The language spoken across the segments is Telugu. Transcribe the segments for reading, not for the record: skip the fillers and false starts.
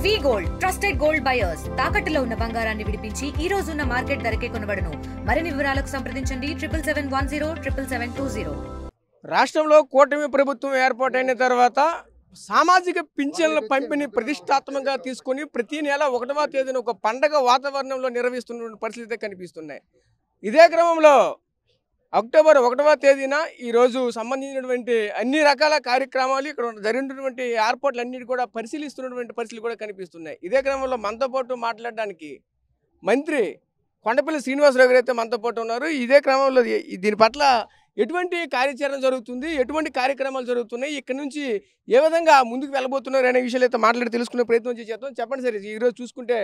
వి గోల్డ్ ట్రస్టెడ్ గోల్డ్ బయర్స్ తాకట్టులో ఉన్న బంగారాన్ని విడిపించి ఈ రోజు ఉన్న మార్కెట్ ధరకే కొనబడును. మరిన్ని వివరాలకు సంప్రదించండి 7710 రాష్ట్రంలో కూటమి ప్రభుత్వం ఏర్పాటైన తర్వాత సామాజిక పింఛన్ల పంపిణీ ప్రతిష్టాత్మకంగా తీసుకుని ప్రతి నెల 1వ తేదీన ఒక పండగ వాతావరణంలో నిర్వహిస్తున్న పరిస్థితి కనిపిస్తున్నాయి. ఇదే క్రమంలో అక్టోబర్ 1వ తేదీన ఈరోజు సంబంధించినటువంటి అన్ని రకాల కార్యక్రమాలు ఇక్కడ జరిగినటువంటి ఏర్పాట్లన్నిటి కూడా పరిశీలిస్తున్నటువంటి పరిస్థితులు కూడా కనిపిస్తున్నాయి. ఇదే క్రమంలో మనతో పాటు మాట్లాడడానికి మంత్రి కొండపల్లి శ్రీనివాసరావు గారు అయితే మనతో పాటు ఉన్నారు. ఇదే క్రమంలో దీని పట్ల ఎటువంటి కార్యాచరణ జరుగుతుంది, ఎటువంటి కార్యక్రమాలు జరుగుతున్నాయి, ఇక్కడ నుంచి ఏ విధంగా ముందుకు వెళ్ళబోతున్నారు అనే విషయాలు అయితే మాట్లాడి తెలుసుకునే ప్రయత్నం చేద్దాం. చెప్పండి సార్, ఈరోజు చూసుకుంటే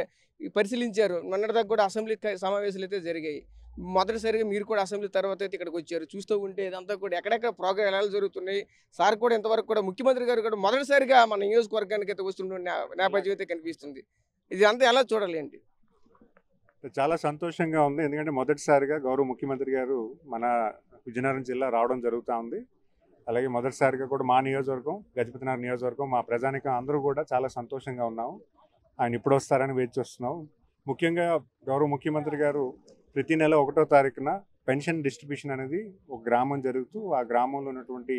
పరిశీలించారు, మొన్నటిదాకా కూడా అసెంబ్లీ సమావేశాలు అయితే జరిగాయి. మొదటిసారిగా మీరు కూడా అసెంబ్లీ తర్వాత అయితే ఇక్కడికి వచ్చారు. చూస్తూ ఉంటే ఇదంతా కూడా ఎక్కడెక్కడ ప్రోగ్రామ్ ఎలా జరుగుతున్నాయి, సార్ కూడా ఇంతవరకు కూడా ముఖ్యమంత్రి గారు కూడా మొదటిసారిగా మన నియోజకవర్గానికి అయితే వస్తున్న నేపథ్యం అయితే కనిపిస్తుంది. ఇది అంతా ఎలా చూడాలి అండి? చాలా సంతోషంగా ఉంది. ఎందుకంటే మొదటిసారిగా గౌరవ ముఖ్యమంత్రి గారు మన విజయనగరం జిల్లా రావడం జరుగుతూ ఉంది. అలాగే మొదటిసారిగా కూడా మా నియోజకవర్గం, గజపతినగరం నియోజకవర్గం, మా ప్రజానికం అందరూ కూడా చాలా సంతోషంగా ఉన్నాము. ఆయన ఇప్పుడు వస్తారని వేచి చూస్తున్నాం. ముఖ్యంగా గౌరవ ముఖ్యమంత్రి గారు ప్రతి నెల 1వ తారీఖున పెన్షన్ డిస్ట్రిబ్యూషన్ అనేది ఒక గ్రామం జరుగుతూ ఆ గ్రామంలో ఉన్నటువంటి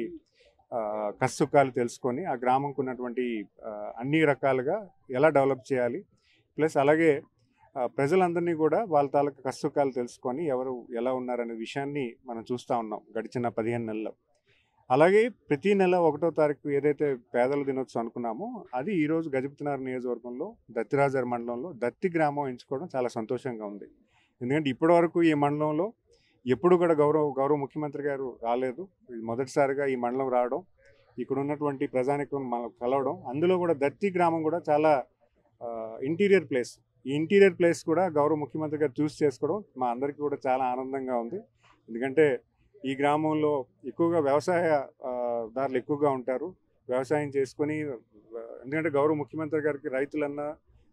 కష్టసుఖాలు తెలుసుకొని ఆ గ్రామంకు ఉన్నటువంటి అన్ని రకాలుగా ఎలా డెవలప్ చేయాలి, ప్లస్ అలాగే ప్రజలందరినీ కూడా వాళ్ళ తాలూకా కష్టసుఖాలు తెలుసుకొని ఎవరు ఎలా ఉన్నారనే విషయాన్ని మనం చూస్తూ ఉన్నాం గడిచిన 15 నెలల్లో. అలాగే ప్రతి నెల 1వ తారీఖు ఏదైతే పేదల దినోత్సవం అనుకున్నామో అది ఈరోజు గజపతినగరం నియోజకవర్గంలో దత్తిరాజర్ మండలంలో దత్తి గ్రామం ఎంచుకోవడం చాలా సంతోషంగా ఉంది. ఎందుకంటే ఇప్పటివరకు ఈ మండలంలో ఎప్పుడు కూడా గౌరవ ముఖ్యమంత్రి గారు రాలేదు. మొదటిసారిగా ఈ మండలం రావడం, ఇక్కడ ఉన్నటువంటి ప్రజానికం మనం కలవడం, అందులో కూడా దత్తి గ్రామం కూడా చాలా ఇంటీరియర్ ప్లేస్. ఈ ఇంటీరియర్ ప్లేస్ కూడా గౌరవ ముఖ్యమంత్రి గారు చూస్ చేసుకోవడం మా అందరికీ కూడా చాలా ఆనందంగా ఉంది. ఎందుకంటే ఈ గ్రామంలో ఎక్కువగా వ్యవసాయదారులు ఎక్కువగా ఉంటారు. వ్యవసాయం చేసుకొని, ఎందుకంటే గౌరవ ముఖ్యమంత్రి గారికి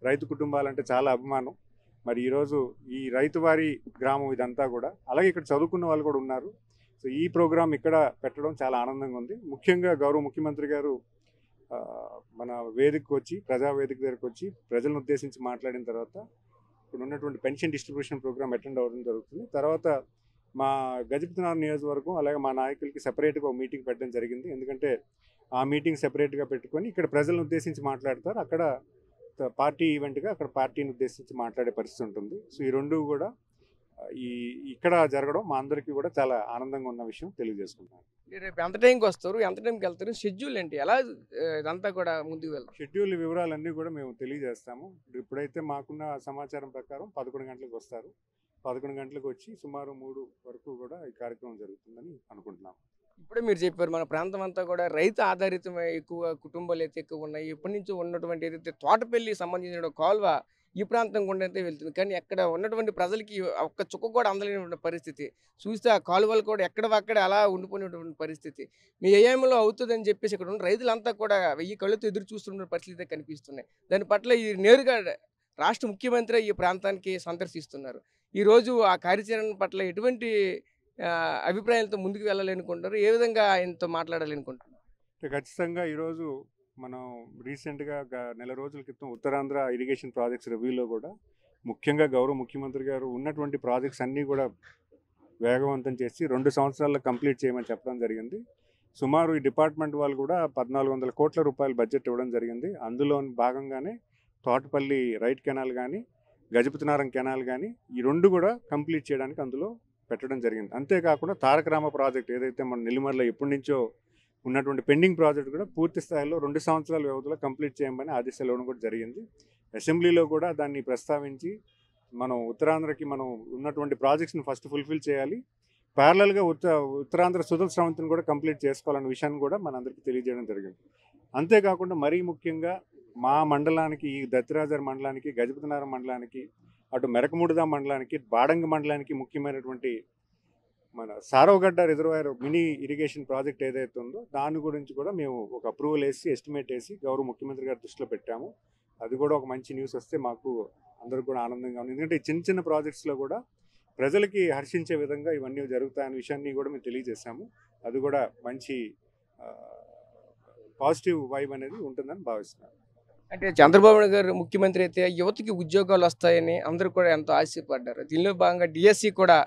రైతు కుటుంబాలంటే చాలా అభిమానం. మరి ఈరోజు ఈ రైతు వారి గ్రామం ఇదంతా కూడా, అలాగే ఇక్కడ చదువుకున్న వాళ్ళు కూడా ఉన్నారు. సో ఈ ప్రోగ్రాం ఇక్కడ పెట్టడం చాలా ఆనందంగా ఉంది. ముఖ్యంగా గౌరవ ముఖ్యమంత్రి గారు మన వేదికకు వచ్చి, ప్రజావేదిక దగ్గరకు వచ్చి ప్రజలను ఉద్దేశించి మాట్లాడిన తర్వాత ఇక్కడ ఉన్నటువంటి పెన్షన్ డిస్ట్రిబ్యూషన్ ప్రోగ్రామ్ అటెండ్ అవ్వడం జరుగుతుంది. తర్వాత మా గజపతినగరం నియోజకవర్గం అలాగే మా నాయకులకి సెపరేట్గా ఒక మీటింగ్ పెట్టడం జరిగింది. ఎందుకంటే ఆ మీటింగ్ సెపరేట్గా పెట్టుకొని ఇక్కడ ప్రజలను ఉద్దేశించి మాట్లాడతారు. అక్కడ పార్టీ ఈవెంట్గా అక్కడ పార్టీని ఉద్దేశించి మాట్లాడే పరిస్థితి ఉంటుంది. సో ఈ రెండు కూడా ఇక్కడ జరగడం మా అందరికీ కూడా చాలా ఆనందంగా ఉన్న విషయం తెలియజేసుకుంటాను. రేపు ఎంత టైంకి వస్తారు, ఎంత టైంకి వెళ్తారు, షెడ్యూల్ ఏంటి, ఎలా ఇదంతా కూడా ముందుకు వెళ్తారు? షెడ్యూల్ వివరాలన్నీ కూడా మేము తెలియజేస్తాము. ఇప్పుడైతే మాకున్న సమాచారం ప్రకారం 11 గంటలకు వస్తారు. 11 గంటలకు వచ్చి సుమారు 3 వరకు కూడా ఈ కార్యక్రమం జరుగుతుందని అనుకుంటున్నాం. ఇప్పుడే మీరు చెప్పారు మన ప్రాంతం అంతా కూడా రైతు ఆధారితమే ఎక్కువ కుటుంబాలు అయితే ఎక్కువ ఉన్నాయి. ఎప్పటి నుంచో ఉన్నటువంటి ఏదైతే తోటపల్లి సంబంధించిన కాలువ ఈ ప్రాంతం గుండా అయితే వెళ్తుంది. కానీ అక్కడ ఉన్నటువంటి ప్రజలకి ఒక్క చుక్క కూడా అందలేనటువంటి పరిస్థితి చూస్తే ఆ కాలువలు కూడా ఎక్కడవక్కడ అలా ఉండిపోయినటువంటి పరిస్థితి. మీ ఏఎంలో అవుతుందని చెప్పేసి ఇక్కడ ఉన్న రైతులంతా కూడా 1000 కళ్ళతో ఎదురు చూస్తున్న పరిస్థితి కనిపిస్తున్నాయి. దాని పట్ల ఈ నేరుగా రాష్ట్ర ముఖ్యమంత్రి ఈ ప్రాంతానికి సందర్శిస్తున్నారు. ఈరోజు ఆ కార్యాచరణ పట్ల ఎటువంటి అభిప్రాయాలతో ముందుకు వెళ్ళాలనుకుంటారు, ఏ విధంగా ఆయనతో మాట్లాడాలనుకుంటున్నారు? ఖచ్చితంగా ఈరోజు మనం రీసెంట్గా నెల రోజుల క్రితం ఉత్తరాంధ్ర ఇరిగేషన్ ప్రాజెక్ట్స్ రివ్యూలో కూడా ముఖ్యంగా గౌరవ ముఖ్యమంత్రి గారు ఉన్నటువంటి ప్రాజెక్ట్స్ అన్నీ కూడా వేగవంతం చేసి 2 సంవత్సరాల్లో కంప్లీట్ చేయమని చెప్పడం జరిగింది. సుమారు ఈ డిపార్ట్మెంట్ వాళ్ళు కూడా 1400 కోట్ల రూపాయల బడ్జెట్ ఇవ్వడం జరిగింది. అందులో భాగంగానే తోటపల్లి రైట్ కెనాల్ కానీ, గజపతినగరం కెనాల్ కానీ ఈ 2 కూడా కంప్లీట్ చేయడానికి అందులో పెట్టడం జరిగింది. అంతేకాకుండా తారక రామ ప్రాజెక్ట్ ఏదైతే మన నెల్లిమర్లో ఎప్పటి నుంచో ఉన్నటువంటి పెండింగ్ ప్రాజెక్ట్ కూడా పూర్తి స్థాయిలో 2 సంవత్సరాల వ్యవధిలో కంప్లీట్ చేయమని ఆదేశాలు ఇవ్వడం కూడా జరిగింది. అసెంబ్లీలో కూడా దాన్ని ప్రస్తావించి మనం ఉత్తరాంధ్రకి మనం ఉన్నటువంటి ప్రాజెక్ట్స్ని ఫస్ట్ ఫుల్ఫిల్ చేయాలి, ప్యారలల్గా ఉత్తరాంధ్ర సుధల స్రవంతిని కూడా కంప్లీట్ చేసుకోవాలన్న విషయాన్ని కూడా మనందరికీ తెలియజేయడం జరిగింది. అంతేకాకుండా మరీ ముఖ్యంగా మా మండలానికి, ఈ దత్తిరాజర్ మండలానికి, గజపతినగరం మండలానికి, అటు మెరకముడిదా మండలానికి, బాడంగి మండలానికి ముఖ్యమైనటువంటి మన సారవగడ్డ రిజర్వాయర్ మినీ ఇరిగేషన్ ప్రాజెక్ట్ ఏదైతే ఉందో దాని గురించి కూడా మేము ఒక అప్రూవల్ వేసి ఎస్టిమేట్ వేసి గౌరవ ముఖ్యమంత్రి గారి దృష్టిలో పెట్టాము. అది కూడా ఒక మంచి న్యూస్ వస్తే మాకు అందరికి కూడా ఆనందంగా ఉంది. ఎందుకంటే చిన్న ప్రాజెక్ట్స్లో కూడా ప్రజలకి హర్షించే విధంగా ఇవన్నీ జరుగుతాయనే విషయాన్ని కూడా మేము తెలియజేశాము. అది కూడా మంచి పాజిటివ్ వైబ్ అనేది ఉంటుందని భావిస్తున్నాను. అంటే చంద్రబాబు నాయుడు గారు ముఖ్యమంత్రి అయితే యువతకి ఉద్యోగాలు వస్తాయని అందరూ కూడా ఎంతో ఆశపడ్డారు. దీనిలో భాగంగా డిఎస్సి కూడా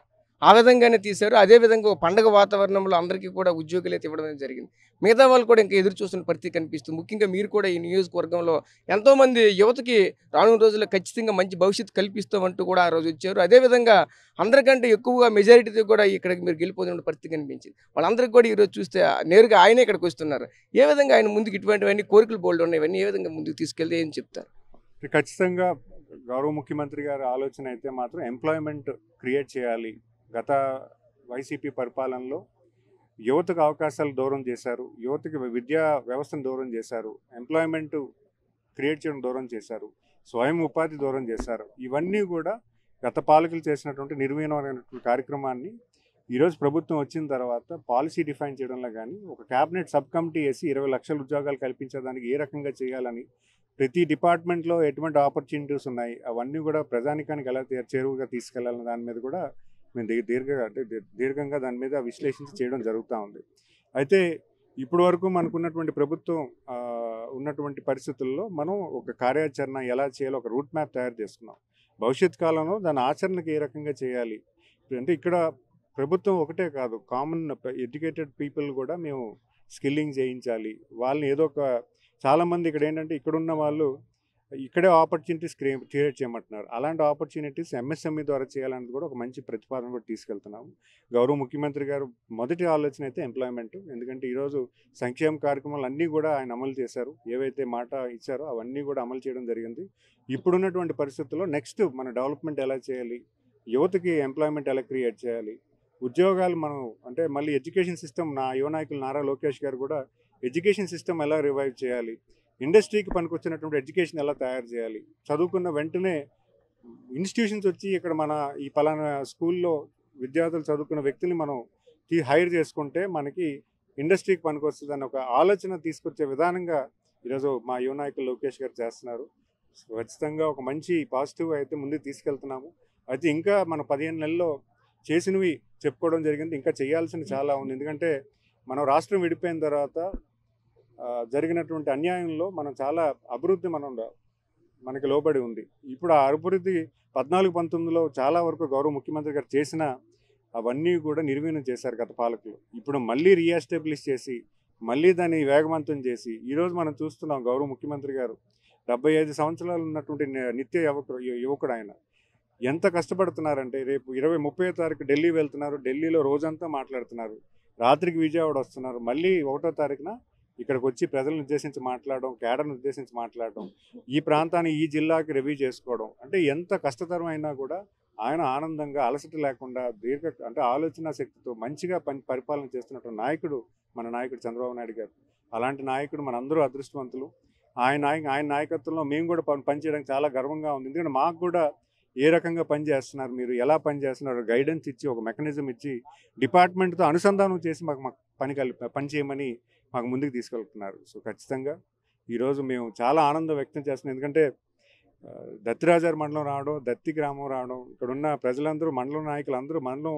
ఆ విధంగానే తీశారు. అదే విధంగా ఒక పండగ వాతావరణంలో అందరికీ కూడా ఉద్యోగాలు అయితే ఇవ్వడం అనేది జరిగింది. మిగతా వాళ్ళు కూడా ఇంకా ఎదురు చూస్తున్న పరిస్థితి కనిపిస్తుంది. ముఖ్యంగా మీరు కూడా ఈ నియోజకవర్గంలో ఎంతోమంది యువతకి రానున్న రోజుల్లో ఖచ్చితంగా మంచి భవిష్యత్తు కల్పిస్తామంటూ కూడా ఆ రోజు వచ్చారు. అదేవిధంగా అందరికంటే ఎక్కువగా మెజారిటీతో కూడా ఇక్కడికి మీరు గెలిపోతున్న పరిస్థితి కనిపించింది. వాళ్ళందరికీ కూడా ఈరోజు చూస్తే నేరుగా ఆయనే ఇక్కడికి వస్తున్నారు. ఏ విధంగా ఆయన ముందుకు ఇటువంటివన్నీ కోరికలు బోల్డ్ ఉన్నాయి, ఇవన్నీ ఏ విధంగా ముందుకు తీసుకెళ్తే ఏం చెప్తారు? ఖచ్చితంగా గౌరవ ముఖ్యమంత్రి గారి ఆలోచన అయితే మాత్రం ఎంప్లాయ్మెంట్ క్రియేట్ చేయాలి. గత వైసీపీ పరిపాలనలో యువతకు అవకాశాలు దూరం చేశారు, యువతకి విద్యా వ్యవస్థను దూరం చేశారు, ఎంప్లాయ్మెంట్ క్రియేట్ చేయడం దూరం చేశారు, స్వయం ఉపాధి దూరం చేశారు. ఇవన్నీ కూడా గత పాలకులు చేసినటువంటి నిర్వీణమైనటువంటి కార్యక్రమాన్ని ఈరోజు ప్రభుత్వం వచ్చిన తర్వాత పాలసీ డిఫైన్ చేయడంలో కానీ ఒక క్యాబినెట్ సబ్ కమిటీ వేసి 20 లక్షల ఉద్యోగాలు కల్పించడానికి ఏ రకంగా చేయాలని, ప్రతి డిపార్ట్మెంట్లో ఎటువంటి ఆపర్చునిటీస్ ఉన్నాయి అవన్నీ కూడా ప్రజానికానికి ఎలా చేరువుగా తీసుకెళ్లాలన్న దాని మీద కూడా మేము దీర్ఘంగా దాని మీద విశ్లేషించి చేయడం జరుగుతూ ఉంది. అయితే ఇప్పటి వరకు మనకున్నటువంటి ప్రభుత్వం ఉన్నటువంటి పరిస్థితుల్లో మనం ఒక కార్యాచరణ ఎలా చేయాలో ఒక రూట్ మ్యాప్ తయారు చేసుకున్నాం. భవిష్యత్ కాలంలో దాని ఆచరణకు ఏ రకంగా చేయాలి అంటే ఇక్కడ ప్రభుత్వం ఒకటే కాదు, కామన్ ఎడ్యుకేటెడ్ పీపుల్ కూడా మేము స్కిల్లింగ్ చేయించాలి. వాళ్ళని ఏదో ఒక చాలామంది ఇక్కడ ఏంటంటే ఇక్కడున్న వాళ్ళు ఇక్కడే ఆపర్చునిటీస్ క్రియేట్ చేయమంటున్నారు. అలాంటి ఆపర్చునిటీస్ ఎంఎస్ఎంఈ ద్వారా చేయాలనేది కూడా ఒక మంచి ప్రతిపాదన కూడా తీసుకెళ్తున్నాము. గౌరవ ముఖ్యమంత్రి గారు మొదటి ఆలోచన అయితే ఎంప్లాయ్మెంట్. ఎందుకంటే ఈరోజు సంక్షేమ కార్యక్రమాలు అన్నీ కూడా ఆయన అమలు చేశారు. ఏవైతే మాట ఇచ్చారో అవన్నీ కూడా అమలు చేయడం జరిగింది. ఇప్పుడున్నటువంటి పరిస్థితుల్లో నెక్స్ట్ మన డెవలప్మెంట్ ఎలా చేయాలి, యువతకి ఎంప్లాయ్మెంట్ ఎలా క్రియేట్ చేయాలి, ఉద్యోగాలు మనం అంటే మళ్ళీ ఎడ్యుకేషన్ సిస్టమ్ యువ నాయకులు నారా లోకేష్ గారు కూడా ఎడ్యుకేషన్ సిస్టమ్ ఎలా రివైవ్ చేయాలి, ఇండస్ట్రీకి పనికొచ్చినటువంటి ఎడ్యుకేషన్ ఎలా తయారు చేయాలి, చదువుకున్న వెంటనే ఇన్స్టిట్యూషన్స్ వచ్చి ఇక్కడ మన ఈ పలానా స్కూల్లో విద్యార్థులు చదువుకున్న వ్యక్తుల్ని మనం హైర్ చేసుకుంటే మనకి ఇండస్ట్రీకి పనికొస్తుంది అన్న ఒక ఆలోచన తీసుకొచ్చే విధానంగా ఈరోజు మా యువ నాయకులు లోకేష్ గారు చేస్తున్నారు. ఖచ్చితంగా ఒక మంచి పాజిటివ్ అయితే ముందుకు తీసుకెళ్తున్నాము. అయితే ఇంకా మన 15 నెలల్లో చేసినవి చెప్పుకోవడం జరిగింది, ఇంకా చేయాల్సిన చాలా ఉంది. ఎందుకంటే మనం రాష్ట్రం విడిపోయిన తర్వాత జరిగినటువంటి అన్యాయంలో మనం చాలా అభివృద్ధి మనకి లోబడి ఉంది. ఇప్పుడు ఆ అభివృద్ధి 14-19లో చాలా వరకు గౌరవ ముఖ్యమంత్రి గారు చేసిన అవన్నీ కూడా నిర్వీణం చేశారు గత పాలకులు. ఇప్పుడు మళ్ళీ రీఎస్టాబ్లిష్ చేసి మళ్ళీ దాన్ని వేగవంతం చేసి ఈరోజు మనం చూస్తున్నాం గౌరవ ముఖ్యమంత్రి గారు 75 సంవత్సరాలు ఉన్నటువంటి నిత్య యువకుడు ఆయన ఎంత కష్టపడుతున్నారంటే రేపు 20-30 తారీఖు ఢిల్లీ వెళ్తున్నారు, ఢిల్లీలో రోజంతా మాట్లాడుతున్నారు, రాత్రికి విజయవాడ వస్తున్నారు, మళ్ళీ 1వ తారీఖున ఇక్కడికి వచ్చి ప్రజలను ఉద్దేశించి మాట్లాడడం, కేడర్ను ఉద్దేశించి మాట్లాడడం, ఈ ప్రాంతాన్ని ఈ జిల్లాకి రివ్యూ చేసుకోవడం అంటే ఎంత కష్టతరమైనా కూడా ఆయన ఆనందంగా అలసట లేకుండా అంటే ఆలోచన శక్తితో మంచిగా పరిపాలన చేస్తున్నటువంటి నాయకుడు మన నాయకుడు చంద్రబాబు నాయుడు గారు. అలాంటి నాయకుడు మనందరూ అదృష్టవంతులు. ఆయన నాయకత్వంలో మేము కూడా పనిచేయడానికి చాలా గర్వంగా ఉంది. ఎందుకంటే మాకు కూడా ఏ రకంగా పనిచేస్తున్నారు, మీరు ఎలా పనిచేస్తున్నారు గైడెన్స్ ఇచ్చి ఒక మెకానిజం ఇచ్చి డిపార్ట్మెంట్తో అనుసంధానం చేసి మాకు పని చేయమని మాకు ముందుకు తీసుకెళ్తున్నారు. సో ఖచ్చితంగా ఈరోజు మేము చాలా ఆనందం వ్యక్తం చేస్తున్నాం. ఎందుకంటే దత్తిరాజారి మండలం రావడం, దత్తి గ్రామం రావడం, ఇక్కడున్న ప్రజలందరూ, మండలం నాయకులందరూ, మండలం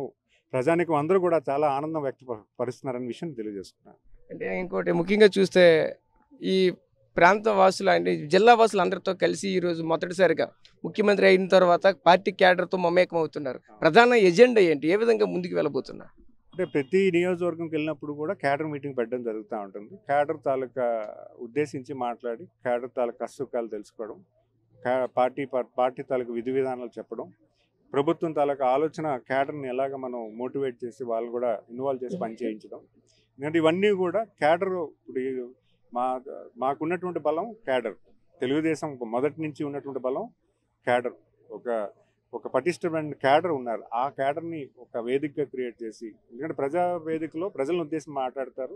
ప్రజానికం అందరూ కూడా చాలా ఆనందం వ్యక్తపరుస్తున్నారనే విషయం తెలియజేస్తున్నారు. అంటే ఇంకోటి ముఖ్యంగా చూస్తే ఈ ప్రాంత వాసులు అంటే జిల్లా వాసులు అందరితో కలిసి ఈరోజు మొదటిసారిగా ముఖ్యమంత్రి అయిన తర్వాత పార్టీ క్యాడర్తో మమేకం అవుతున్నారు. ప్రధాన ఎజెండా ఏంటి, ఏ విధంగా ముందుకు వెళ్ళబోతున్నారు? అంటే ప్రతి నియోజకవర్గంకి వెళ్ళినప్పుడు కూడా క్యాడర్ మీటింగ్ పెట్టడం జరుగుతూ ఉంటుంది. క్యాడర్ తాలూకా ఉద్దేశించి మాట్లాడి క్యాడర్ తాలూకా కష్టసుఖాలు తెలుసుకోవడం, పార్టీ తాలూకా విధి విధానాలు చెప్పడం, ప్రభుత్వం తాలూకా ఆలోచన క్యాడర్ని ఎలాగ మనం మోటివేట్ చేసి వాళ్ళు కూడా ఇన్వాల్వ్ చేసి పని చేయించడం. ఎందుకంటే ఇవన్నీ కూడా క్యాడర్ ఇప్పుడు మాకున్నటువంటి బలం క్యాడర్, తెలుగుదేశం మొదటి నుంచి ఉన్నటువంటి బలం క్యాడర్, ఒక పటిష్టమైన క్యాడర్ ఉన్నారు. ఆ క్యాడర్ని ఒక వేదికగా క్రియేట్ చేసి, ఎందుకంటే ప్రజా వేదికలో ప్రజలను ఉద్దేశించి మాట్లాడతారు,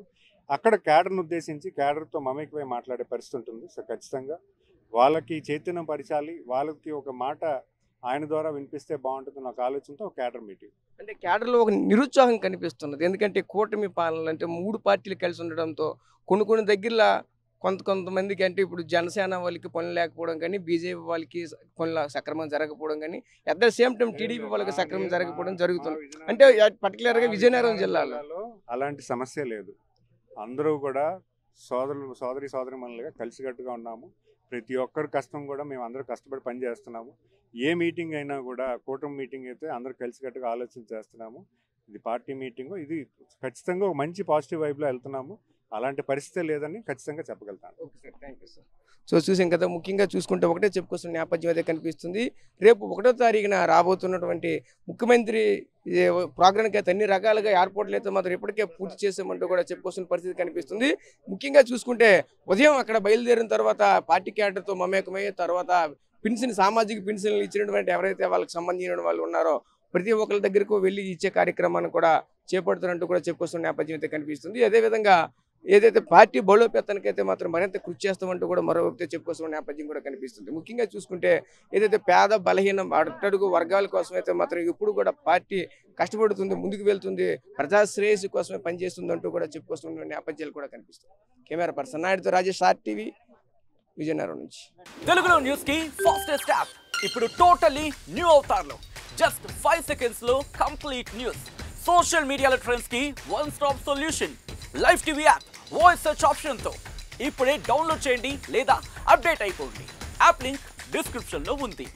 అక్కడ క్యాడర్ను ఉద్దేశించి క్యాడర్తో మమేకమై మాట్లాడే పరిస్థితి ఉంటుంది. సో ఖచ్చితంగా వాళ్ళకి చైతన్యం పరిచాలి, వాళ్ళకి ఒక మాట ఆయన ద్వారా వినిపిస్తే బాగుంటుంది నాకు ఆలోచనతో ఒక క్యాడర్ మీటింగ్. అంటే క్యాడర్లో ఒక నిరుత్సాహం కనిపిస్తున్నది. ఎందుకంటే కూటమి పాలన అంటే 3 పార్టీలు కలిసి ఉండడంతో కొన్ని దగ్గరలో కొంతమందికి అంటే ఇప్పుడు జనసేన వాళ్ళకి పనులు లేకపోవడం కానీ, బీజేపీ వాళ్ళకి పనులు సక్రమంగా జరగకపోవడం కానీ, at the same time TDP వాళ్ళకి సక్రమంగా జరగకపోవడం జరుగుతుంది. అంటే పర్టికులర్గా విజయనగరం జిల్లాలో అలాంటి సమస్య లేదు. అందరూ కూడా సోదరీమణులుగా కలిసికట్టుగా ఉన్నాము. ప్రతి ఒక్కరి కష్టం కూడా మేము అందరూ కష్టపడి పని చేస్తున్నాము. ఏ మీటింగ్ అయినా కూడా కూటమి మీటింగ్ అయితే అందరూ కలిసికట్టుగా ఆలోచన చేస్తున్నాము. ఇది పార్టీ మీటింగు, ఇది ఖచ్చితంగా ఒక మంచి పాజిటివ్ వైబ్లో వెళ్తున్నాము. అలాంటి పరిస్థితి లేదని ఖచ్చితంగా చెప్పగలుగుతాను. Okay sir, thank you sir. So చూసాం కదా, ముఖ్యంగా చూసుకుంటే ఒకటే చెప్పుకొస్తున్న నేపథ్యం అయితే కనిపిస్తుంది. రేపు 1వ తారీఖున రాబోతున్నటువంటి ముఖ్యమంత్రి ప్రోగ్రాంకి అయితే అన్ని రకాలుగా ఏర్పాట్లు అయితే మాత్రం ఇప్పటికే పూర్తి చేసామంటూ కూడా చెప్పుకొస్తున్న పరిస్థితి కనిపిస్తుంది. ముఖ్యంగా చూసుకుంటే ఉదయం అక్కడ బయలుదేరిన తర్వాత పార్టీ క్యాడర్తో మమేకమయ్యే తర్వాత సామాజిక పెన్షన్లు ఇచ్చినటువంటి ఎవరైతే వాళ్ళకి సంబంధించిన వాళ్ళు ఉన్నారో ప్రతి ఒక్కరి దగ్గరకు వెళ్ళి ఇచ్చే కార్యక్రమాన్ని కూడా చేపడుతున్నట్టు కూడా చెప్పుకొస్తున్న నేపథ్యం అయితే కనిపిస్తుంది. అదేవిధంగా ఏదైతే పార్టీ బలోపేతానికి అయితే మాత్రం మరింత కృషి చేస్తామంటూ కూడా మరో వ్యక్తి చెప్పుకొస్తున్న నేపథ్యం కూడా కనిపిస్తుంది. ముఖ్యంగా చూసుకుంటే ఏదైతే పేద బలహీన అట్టడుగు వర్గాల కోసం అయితే మాత్రం ఇప్పుడు కూడా పార్టీ కష్టపడుతుంది, ముందుకు వెళ్తుంది, ప్రజా శ్రేయస్సు కోసమే పనిచేస్తుంది అంటూ కూడా చెప్పుకొస్తున్న నేపథ్యాలు కూడా కనిపిస్తుంది. కెమెరా పర్సన్ నాయుడుతో రాజేష్, RTV విజయనగరం నుంచి. తెలుగులో న్యూస్ కి ఫాస్టెస్ట్ యాప్ ఇప్పుడు టోటలీ న్యూ అవతార్లో జస్ట్ 5 seconds లో కంప్లీట్ న్యూస్. సోషల్ మీడియాలో ట్రెండ్స్ కి one stop solution. Live TV app voice search option తో ఇప్పుడే డౌన్లోడ్ చేయండి లేదా అప్డేట్ అయిపోండి. యాప్ లింక్ డిస్క్రిప్షన్ లో ఉంది.